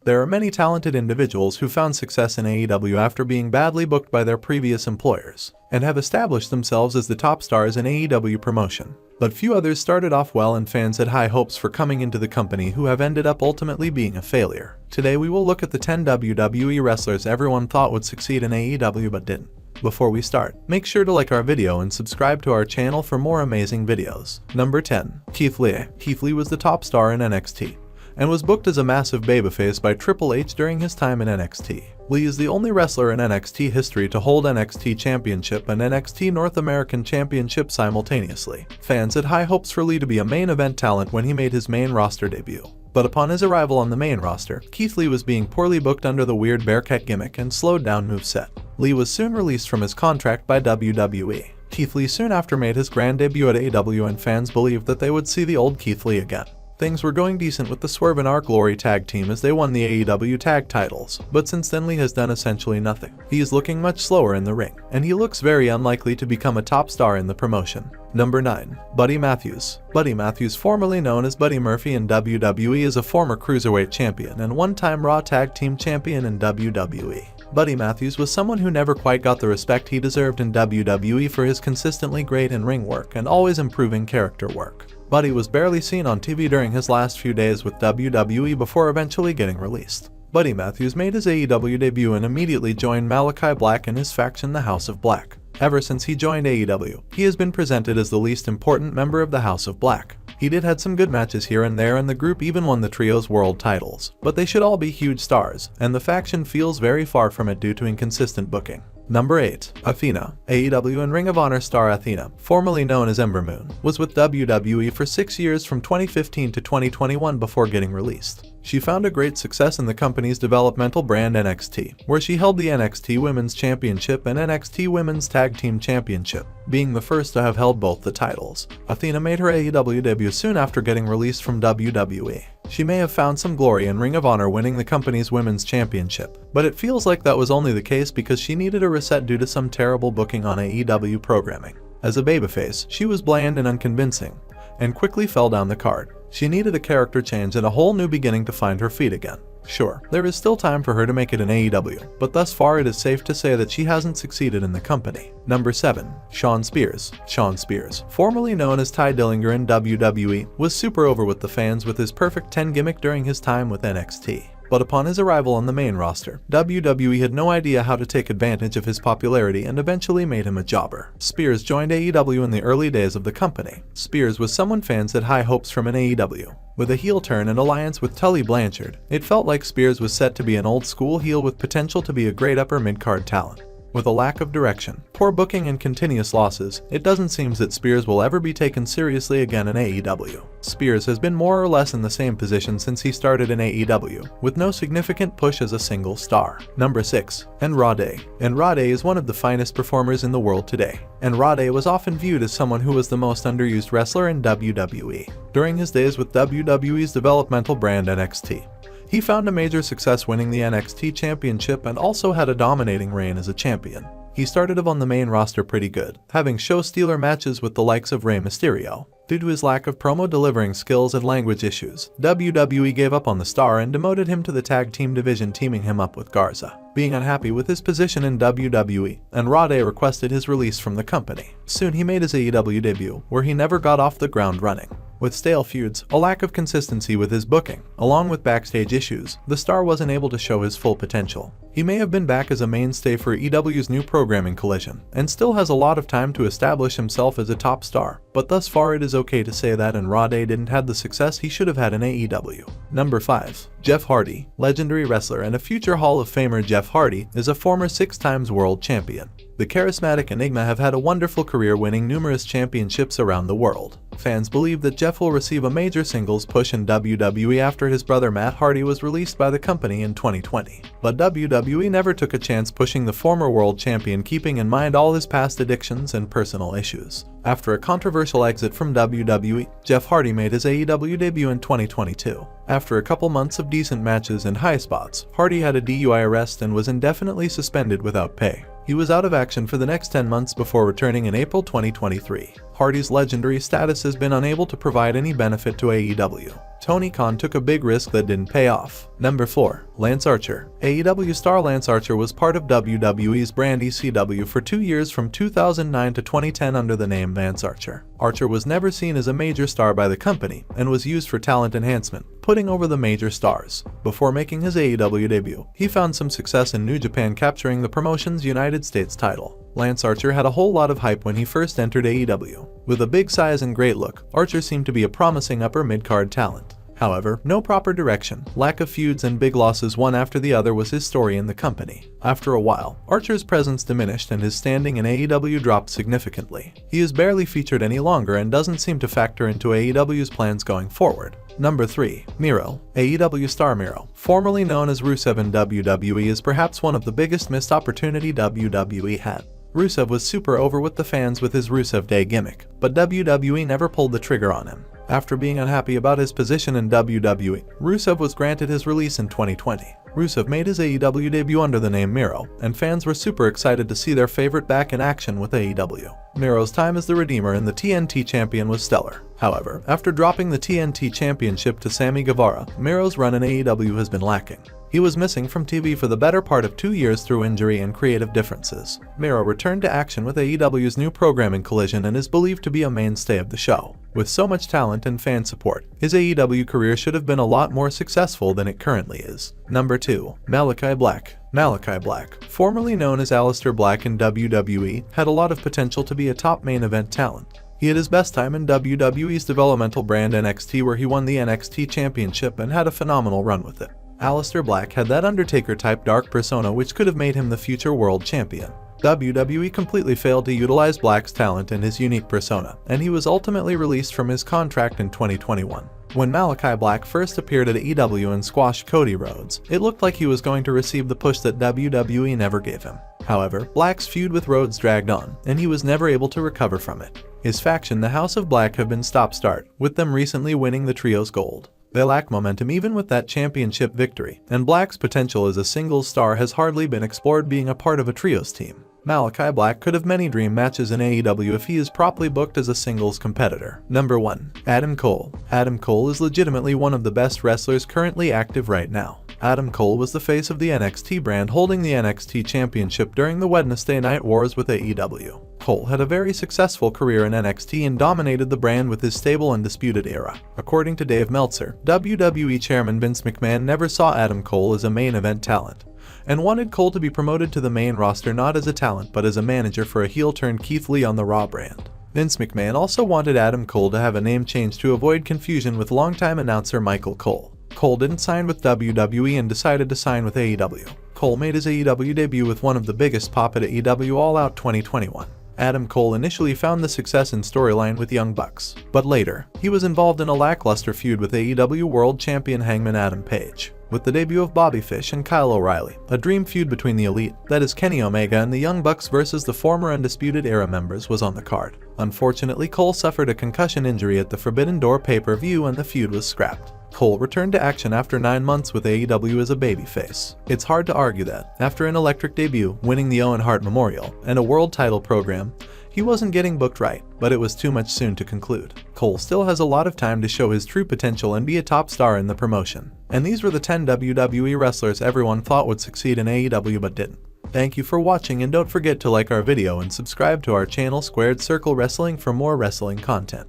There are many talented individuals who found success in AEW after being badly booked by their previous employers, and have established themselves as the top stars in AEW promotion. But few others started off well, and fans had high hopes for coming into the company who have ended up ultimately being a failure. Today we will look at the 10 WWE wrestlers everyone thought would succeed in AEW but didn't. Before we start, make sure to like our video and subscribe to our channel for more amazing videos. Number 10. Keith Lee. Keith Lee was the top star in NXT, and was booked as a massive babyface by Triple H during his time in NXT. Lee is the only wrestler in NXT history to hold NXT Championship and NXT North American Championship simultaneously. Fans had high hopes for Lee to be a main event talent when he made his main roster debut. But upon his arrival on the main roster, Keith Lee was being poorly booked under the weird Bearcat gimmick and slowed down moveset. Lee was soon released from his contract by WWE. Keith Lee soon after made his grand debut at AEW, and fans believed that they would see the old Keith Lee again. Things were going decent with the Swerve and Our Glory tag team as they won the AEW tag titles, but since then Lee has done essentially nothing. He is looking much slower in the ring, and he looks very unlikely to become a top star in the promotion. Number 9. Buddy Matthews. Buddy Matthews, formerly known as Buddy Murphy in WWE, is a former Cruiserweight champion and one-time Raw Tag Team champion in WWE. Buddy Matthews was someone who never quite got the respect he deserved in WWE for his consistently great in-ring work and always improving character work. Buddy was barely seen on TV during his last few days with WWE before eventually getting released. Buddy Matthews made his AEW debut and immediately joined Malachi Black and his faction, the House of Black. Ever since he joined AEW, he has been presented as the least important member of the House of Black. He did had some good matches here and there, and the group even won the trio's world titles, but they should all be huge stars, and the faction feels very far from it due to inconsistent booking. Number 8. Athena. AEW and Ring of Honor star Athena, formerly known as Ember Moon, was with WWE for 6 years from 2015 to 2021 before getting released. She found a great success in the company's developmental brand NXT, where she held the NXT Women's Championship and NXT Women's Tag Team Championship, being the first to have held both the titles. Athena made her AEW debut soon after getting released from WWE. She may have found some glory in Ring of Honor winning the company's Women's Championship, but it feels like that was only the case because she needed a reset due to some terrible booking on AEW programming. As a babyface, she was bland and unconvincing, and quickly fell down the card. She needed a character change and a whole new beginning to find her feet again. Sure, there is still time for her to make it in AEW, but thus far it is safe to say that she hasn't succeeded in the company. Number 7. Shawn Spears. Shawn Spears, formerly known as Ty Dillinger in WWE, was super over with the fans with his perfect 10 gimmick during his time with NXT. But upon his arrival on the main roster, WWE had no idea how to take advantage of his popularity and eventually made him a jobber. Spears joined AEW in the early days of the company. Spears was someone fans had high hopes from in AEW. With a heel turn and alliance with Tully Blanchard, it felt like Spears was set to be an old-school heel with potential to be a great upper mid-card talent. With a lack of direction, poor booking, and continuous losses, it doesn't seem that Spears will ever be taken seriously again in AEW. Spears has been more or less in the same position since he started in AEW, with no significant push as a single star. Number 6. Andrade. Andrade is one of the finest performers in the world today. Andrade was often viewed as someone who was the most underused wrestler in WWE. During his days with WWE's developmental brand NXT, he found a major success winning the NXT Championship and also had a dominating reign as a champion. He started on the main roster pretty good, having show-stealer matches with the likes of Rey Mysterio. Due to his lack of promo delivering skills and language issues, WWE gave up on the star and demoted him to the tag team division, teaming him up with Garza. Being unhappy with his position in WWE, Andrade requested his release from the company. Soon he made his AEW debut, where he never got off the ground running. With stale feuds, a lack of consistency with his booking, along with backstage issues, the star wasn't able to show his full potential. He may have been back as a mainstay for EW's new programming Collision, and still has a lot of time to establish himself as a top star, but thus far it is okay to say that Andrade didn't have the success he should have had in AEW. Number 5. Jeff Hardy. Legendary wrestler and a future Hall of Famer, Jeff Hardy is a former 6-time world champion. The charismatic enigma have had a wonderful career, winning numerous championships around the world. Fans believe that Jeff will receive a major singles push in WWE after his brother Matt Hardy was released by the company in 2020. But WWE never took a chance pushing the former world champion, keeping in mind all his past addictions and personal issues. After a controversial exit from WWE, Jeff Hardy made his AEW debut in 2022. After a couple months of decent matches and high spots, Hardy had a DUI arrest and was indefinitely suspended without pay. He was out of action for the next 10 months before returning in April 2023. Hardy's legendary status has been unable to provide any benefit to AEW. Tony Khan took a big risk that didn't pay off. Number 4. Lance Archer. AEW star Lance Archer was part of WWE's brand ECW for 2 years from 2009 to 2010 under the name Lance Archer. Archer was never seen as a major star by the company and was used for talent enhancement, putting over the major stars. Before making his AEW debut, he found some success in New Japan, capturing the promotion's United States title. Lance Archer had a whole lot of hype when he first entered AEW. With a big size and great look, Archer seemed to be a promising upper mid-card talent. However, no proper direction, lack of feuds, and big losses one after the other was his story in the company. After a while, Archer's presence diminished and his standing in AEW dropped significantly. He is barely featured any longer and doesn't seem to factor into AEW's plans going forward. Number 3. Miro. AEW star Miro, formerly known as Rusev in WWE, is perhaps one of the biggest missed opportunity WWE had. Rusev was super over with the fans with his Rusev Day gimmick, but WWE never pulled the trigger on him. After being unhappy about his position in WWE, Rusev was granted his release in 2020. Rusev made his AEW debut under the name Miro, and fans were super excited to see their favorite back in action with AEW. Miro's time as the Redeemer and the TNT champion was stellar. However, after dropping the TNT championship to Sammy Guevara, Miro's run in AEW has been lacking. He was missing from TV for the better part of 2 years through injury and creative differences. Miro returned to action with AEW's new programming Collision and is believed to be a mainstay of the show. With so much talent and fan support, his AEW career should have been a lot more successful than it currently is. Number 2. Malachi Black. Malachi Black, formerly known as Aleister Black in WWE, had a lot of potential to be a top main event talent. He had his best time in WWE's developmental brand NXT, where he won the NXT championship and had a phenomenal run with it. Aleister Black had that Undertaker-type dark persona which could have made him the future world champion. WWE completely failed to utilize Black's talent and his unique persona, and he was ultimately released from his contract in 2021. When Malachi Black first appeared at AEW and squashed Cody Rhodes, it looked like he was going to receive the push that WWE never gave him. However, Black's feud with Rhodes dragged on, and he was never able to recover from it. His faction, the House of Black, have been stop-start, with them recently winning the Trios Gold. They lack momentum even with that championship victory, and Black's potential as a singles star has hardly been explored, being a part of a trios team. Malachi Black could have many dream matches in AEW if he is properly booked as a singles competitor. Number 1. Adam Cole. Adam Cole is legitimately one of the best wrestlers currently active right now. Adam Cole was the face of the NXT brand, holding the NXT championship during the Wednesday Night Wars with AEW. Cole had a very successful career in NXT and dominated the brand with his stable Undisputed Era. According to Dave Meltzer, WWE chairman Vince McMahon never saw Adam Cole as a main event talent, and wanted Cole to be promoted to the main roster not as a talent but as a manager for a heel-turned Keith Lee on the Raw brand. Vince McMahon also wanted Adam Cole to have a name change to avoid confusion with longtime announcer Michael Cole. Cole didn't sign with WWE and decided to sign with AEW. Cole made his AEW debut with one of the biggest pop at AEW All Out 2021. Adam Cole initially found the success in storyline with Young Bucks, but later, he was involved in a lackluster feud with AEW World Champion Hangman Adam Page. With the debut of Bobby Fish and Kyle O'Reilly, a dream feud between the Elite, that is Kenny Omega and the Young Bucks versus the former Undisputed Era members, was on the card. Unfortunately, Cole suffered a concussion injury at the Forbidden Door pay-per-view and the feud was scrapped. Cole returned to action after 9 months with AEW as a babyface. It's hard to argue that, after an electric debut, winning the Owen Hart Memorial, and a world title program, he wasn't getting booked right, but it was too much soon to conclude. Cole still has a lot of time to show his true potential and be a top star in the promotion. And these were the 10 WWE wrestlers everyone thought would succeed in AEW but didn't. Thank you for watching, and don't forget to like our video and subscribe to our channel SquaredCircle Wrestling for more wrestling content.